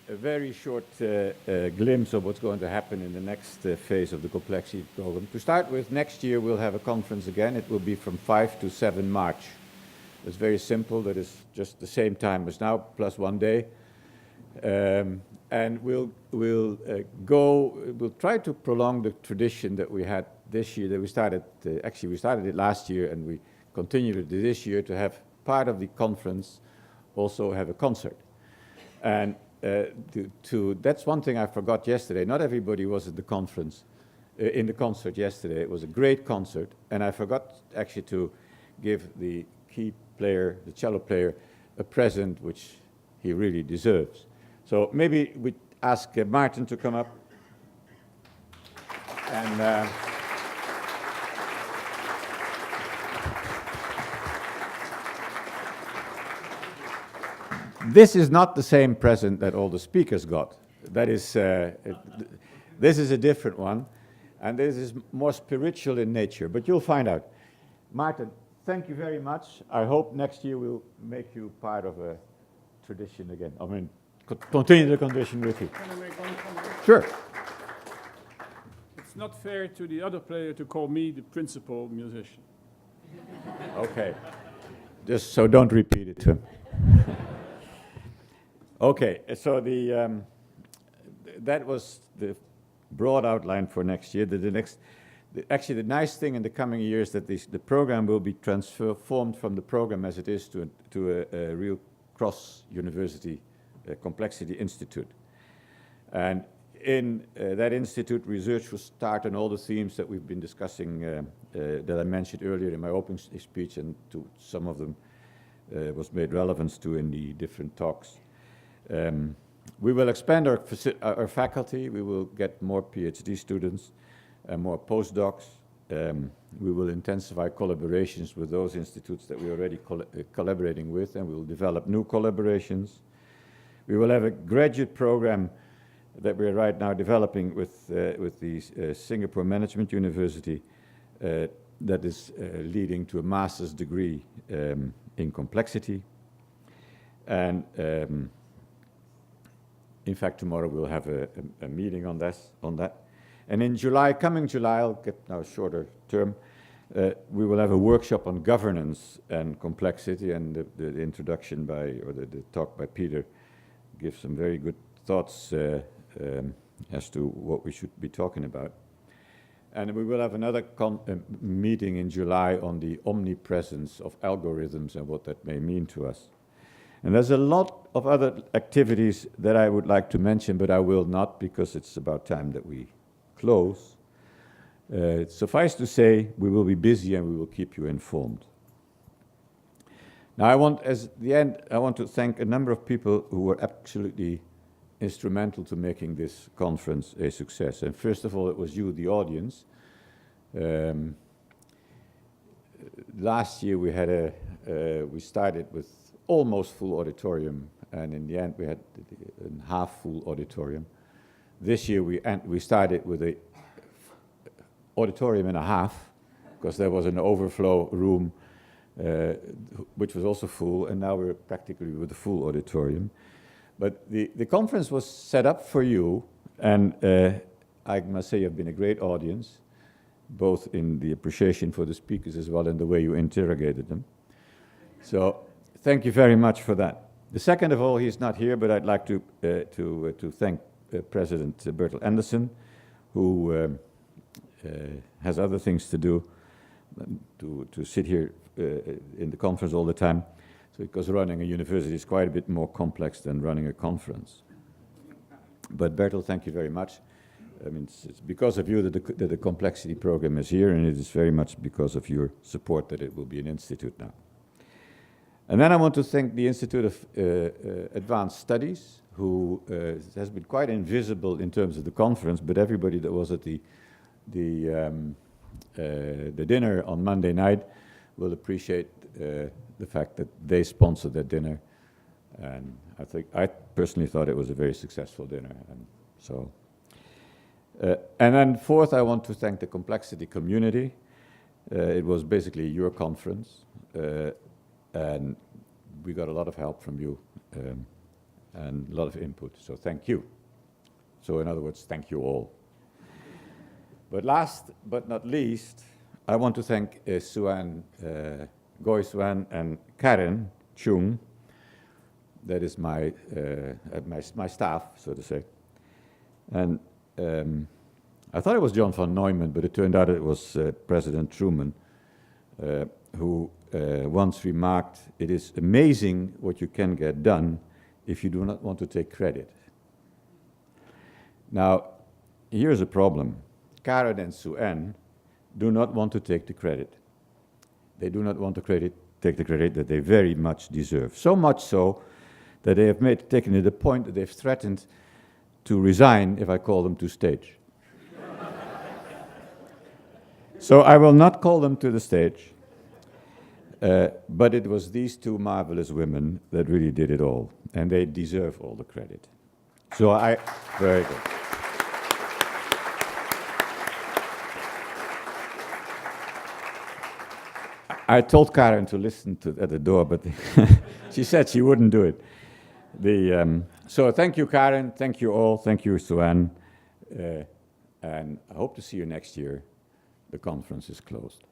a very short glimpse of what's going to happen in the next phase of the complexity program. To start with, next year we'll have a conference again. It will be from 5 to 7 March. It's very simple. That is just the same time as now, plus 1 day. And we'll try to prolong the tradition that we had this year, that we started, actually we started it last year and we continued it this year, to have part of the conference also have a concert. And that's one thing I forgot yesterday. Not everybody was at the conference, in the concert yesterday. It was a great concert, and I forgot actually to give the key player, the cello player, a present which he really deserves. So maybe we ask Martin to come up. And this is not the same present that all the speakers got. That is, this is a different one, and this is more spiritual in nature, but you'll find out. Martin, thank you very much. I hope next year we'll make you part of a tradition again. I mean, continue the tradition with you. Can I make one comment? Sure. It's not fair to the other player to call me the principal musician. Okay. Just so don't repeat it to him. Okay, so that was the broad outline for next year. Actually, the nice thing in the coming years that the program will be transformed from the program as it is to a real cross-university complexity institute. And in that institute, research will start on all the themes that we've been discussing, that I mentioned earlier in my opening speech, and to some of them was made relevance to in the different talks. We will expand our faculty. We will get more PhD students and more postdocs. We will intensify collaborations with those institutes that we're already collaborating with, and we will develop new collaborations. We will have a graduate program that we're right now developing with the Singapore Management University that is leading to a master's degree in complexity. And in fact, tomorrow we'll have a meeting on that. And in July, coming July, I'll get now a shorter term, we will have a workshop on governance and complexity, and the introduction or the talk by Peter gives some very good thoughts as to what we should be talking about. And we will have another meeting in July on the omnipresence of algorithms and what that may mean to us. And there's a lot of other activities that I would like to mention, but I will not, because it's about time that we close. Suffice to say, we will be busy and we will keep you informed. Now, I want to thank a number of people who were absolutely instrumental to making this conference a success. And first of all, it was you, the audience. Last year we started with almost full auditorium, and in the end we had a half full auditorium. This year we started with a auditorium and a half, because there was an overflow room which was also full, and now we're practically with a full auditorium. But the conference was set up for you, and I must say you've been a great audience, both in the appreciation for the speakers as well in the way you interrogated them. So thank you very much for that. The second of all, he's not here, but I'd like to thank President Bertel Anderson, who has other things to do, to sit here in the conference all the time. So because running a university is quite a bit more complex than running a conference. But Bertel, thank you very much. I mean, it's because of you that the complexity program is here, and it is very much because of your support that it will be an institute now. And then I want to thank the Institute of Advanced Studies, who has been quite invisible in terms of the conference, but everybody that was at the dinner on Monday night will appreciate the fact that they sponsored that dinner. And I personally thought it was a very successful dinner. And so, and then fourth, I want to thank the complexity community. It was basically your conference. And we got a lot of help from you. and a lot of input. So thank you. So in other words, thank you all. But last but not least, I want to thank Goy Suan and Karen Chung. That is my staff, so to say. And I thought it was John von Neumann, but it turned out it was President Truman, who once remarked, "It is amazing what you can get done if you do not want to take credit." Now, here's a problem. Karen and Suen do not want to take the credit. They do not want to take the credit that they very much deserve. So much so that they have taken it a point that they've threatened to resign if I call them to stage. So I will not call them to the stage, but it was these two marvelous women that really did it all, and they deserve all the credit. So very good. I told Karen to listen at the door, but she said she wouldn't do it. So thank you, Karen. Thank you all. Thank you, Suen. And I hope to see you next year. The conference is closed.